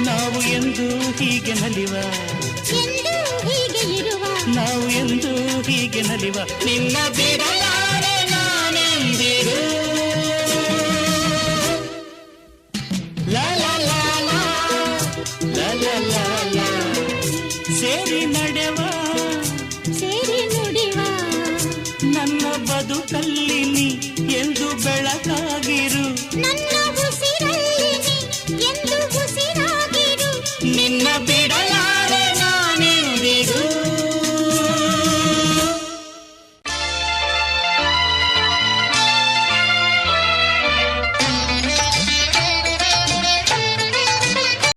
ನಾವು ಎಂದು ಹೀಗೆ ನಲಿವ, ಎಂದು ಹೀಗೆ ಇರುವ, ನಾವು ಎಂದು ಹೀಗೆ ನಲಿವ, ನಿನ್ನ ಬಿಡಲಾರೆ ನಾನೆಂದಿರು. ಲಾ ಲಾ ಲಾ ಲಾ ಲಾ ಲಾ ಲಾ, ಸೇರಿ ನಡೆವ